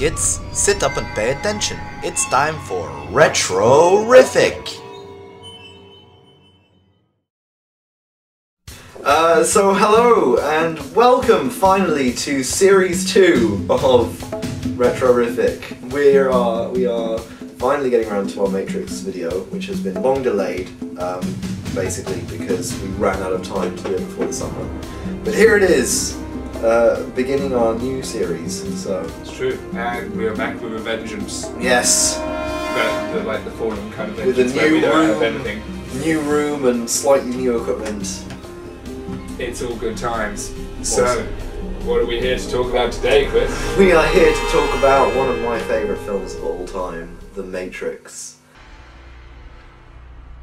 kids, sit up and pay attention. It's time for Retrorific! So hello and welcome finally to Series 2 of Retrorific. We are finally getting around to our Matrix video, which has been long delayed, basically because we ran out of time to do it before the summer. But here it is, beginning our new series, so... It's true, and we are back with a vengeance. Yes! Like the fallen kind of vengeance, with a new we don't room, have anything. New room and slightly new equipment. It's all good times. So, what are we here to talk about today, Chris? We are here to talk about one of my favourite films of all time, The Matrix.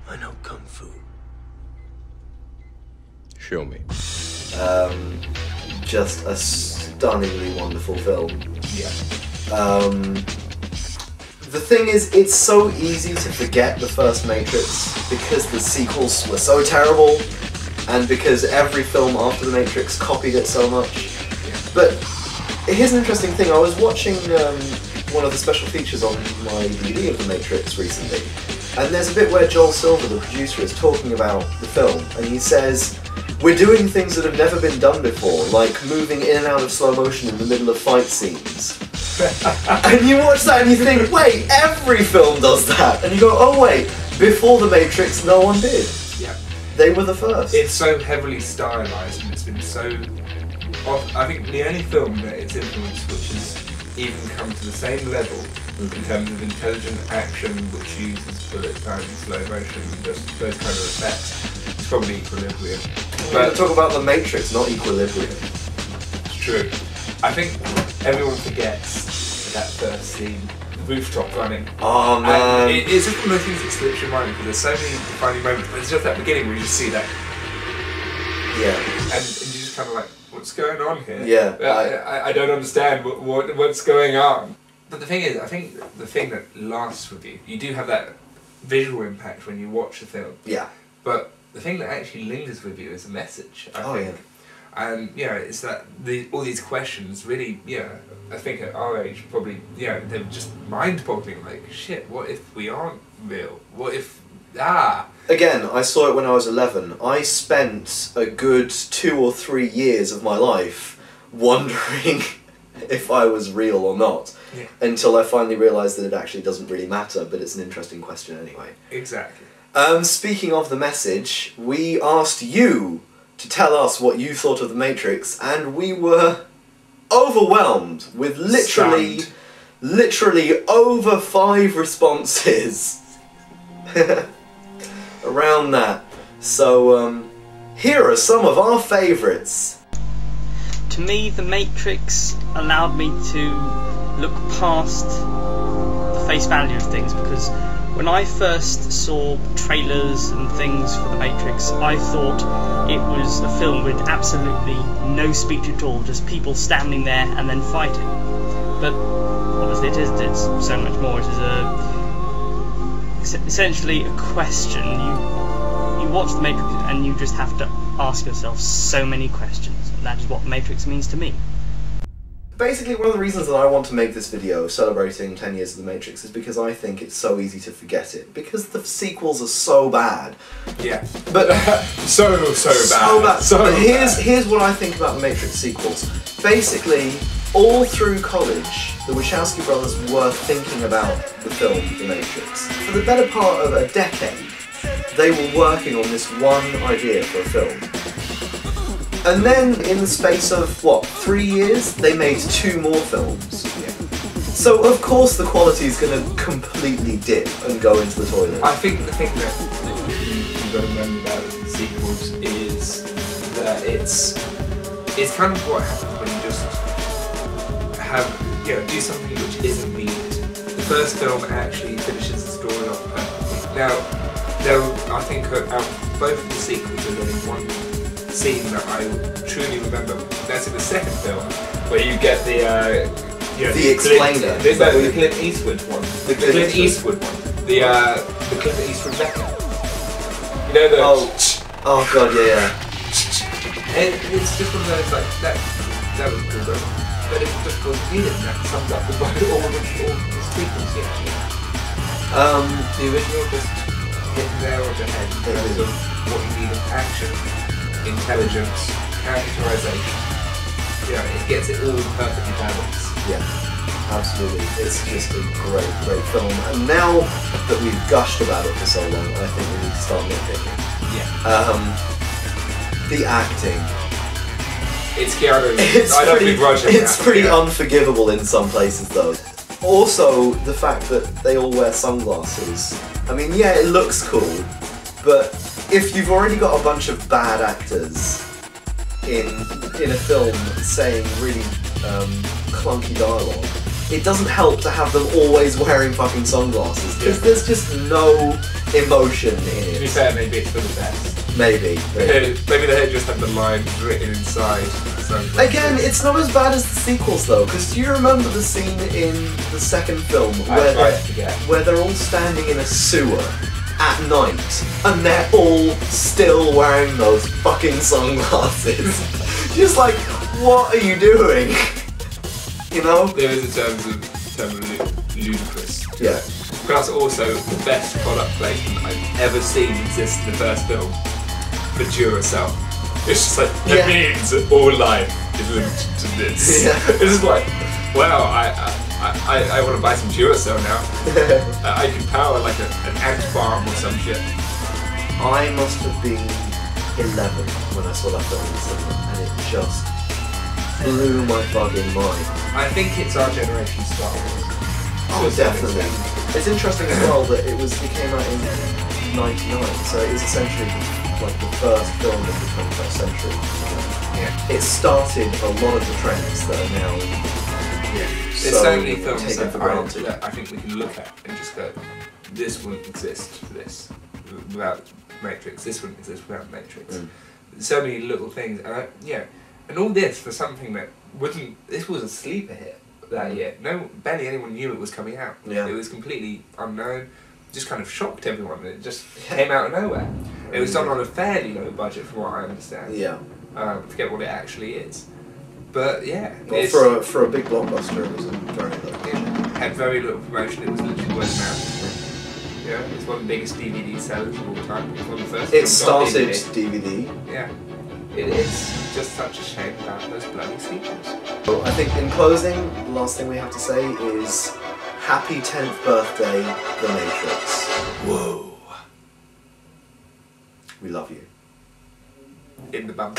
I know Kung Fu. Show me. Just a stunningly wonderful film. Yeah. The thing is, it's so easy to forget the first Matrix because the sequels were so terrible, and because every film after The Matrix copied it so much. Yeah. But here's an interesting thing. I was watching one of the special features on my DVD of The Matrix recently, and there's a bit where Joel Silver, the producer, is talking about the film, and he says, "We're doing things that have never been done before, like moving in and out of slow motion in the middle of fight scenes." And you watch that and you think, wait, every film does that! And you go, oh wait, before The Matrix, no one did. Yeah. They were the first. It's so heavily stylized, and it's been so... I think the only film that it's influenced which has even come to the same level in terms of intelligent action, which uses bullet time and slow motion and just those kind of effects, it's probably Equilibrium. We're going to talk about The Matrix, not Equilibrium. It's true. I think everyone forgets that first scene, the rooftop running. Oh man. And it's just one of those things that slips your mind because there's so many defining moments, but it's just that beginning where you just see that. Yeah. And you just kind of like, what's going on here? Yeah. I don't understand what's going on. But the thing is, I think the thing that lasts with you, you do have that visual impact when you watch the film. Yeah. But the thing that actually lingers with you is a message, I think. Yeah. And, it's that all these questions really, I think at our age probably, they were just mind-boggling, like, shit, what if we aren't real? What if, Again, I saw it when I was 11. I spent a good 2 or 3 years of my life wondering if I was real or not, until I finally realised that it actually doesn't really matter, but it's an interesting question anyway. Exactly. Speaking of the message, we asked you to tell us what you thought of The Matrix, and we were overwhelmed with literally over 5 responses around that. So, here are some of our favourites. To me, The Matrix allowed me to look past the face value of things, because when I first saw trailers and things for The Matrix, I thought it was a film with absolutely no speech at all, just people standing there and then fighting. But obviously it's so much more. It is essentially a question. You watch The Matrix and you just have to ask yourself so many questions, and that is what The Matrix means to me. Basically, one of the reasons that I want to make this video celebrating 10 years of The Matrix is because I think it's so easy to forget it, because the sequels are so bad. Yeah. But so bad. So but bad. here's what I think about the Matrix sequels. Basically, all through college, the Wachowski brothers were thinking about the film The Matrix. For the better part of a decade, they were working on this one idea for a film. And then, in the space of, 3 years, they made 2 more films. Yeah. So, of course, the quality is going to completely dip and go into the toilet. I think the thing that you've got to remember about the sequels is that it's kind of what happens when you just do something which isn't needed. The first film actually finishes the story off perfectly. Now, I think out of both of the sequels, there's only one scene that I truly remember. That's in the second film, where you get the explainer. The Clint Eastwood one. The Clint Eastwood one. The Clint Eastwood Mecca. You know the... Oh god, yeah. It's just one of those like that was cool though, but it just wasn't needed, and that sums up all the sequels. The original just hit there on the head in terms of what you need of action, intelligence, characterization. It gets it all perfectly balanced. Yeah, absolutely. It's just a great film. And now that we've gushed about it for so long, I think we need to start nitpicking. Yeah. The acting. It's Keanu. I don't begrudge him. It's pretty unforgivable in some places, though. Also, the fact that they all wear sunglasses. I mean, yeah, it looks cool, but if you've already got a bunch of bad actors in a film saying really clunky dialogue, it doesn't help to have them always wearing fucking sunglasses, because there's just no emotion in it. To be fair, maybe it's for the best. Maybe they just have the lines written inside. Again, it's not as bad as the sequels though, because do you remember the scene in the second film where they're all standing in a sewer at night and they're all still wearing those fucking sunglasses? Just like, what are you doing? You know? There is a term of ludicrous. Yeah. Plus also the best product placement I've ever seen exist in the first film. For Duracell. It's just like, it means that all life is linked to this. Yeah. It's just like, wow, I want to buy some Duracell now. I can power like an ant farm or some shit. I must have been 11 when I saw that film in the cinema, and it just blew my fucking mind. I think it's our generation Star Wars. Oh, definitely. It's interesting as well that it came out in '99, so it is essentially like the first film of the 21st century. Yeah. It started a lot of the trends that are now There's so many films that I think we can look at and just go, this wouldn't exist for this without Matrix, this wouldn't exist without Matrix. So many little things, and all this for something that this was a sleeper hit that year. Barely anyone knew it was coming out. Yeah. It was completely unknown, just kind of shocked everyone, and it just came out of nowhere. It was done on a fairly low budget from what I understand. Yeah. I forget what it actually is. But yeah. Well, for a big blockbuster it was a very low budget. Had very little promotion, it was literally word of mouth. Yeah, it's one of the biggest DVD sellers of all time. It's one of the first It started DVD. Yeah. It is just such a shame about those bloody sequels. So I think in closing, the last thing we have to say is happy 10th birthday, The Matrix. Whoa. We love you. In the bum.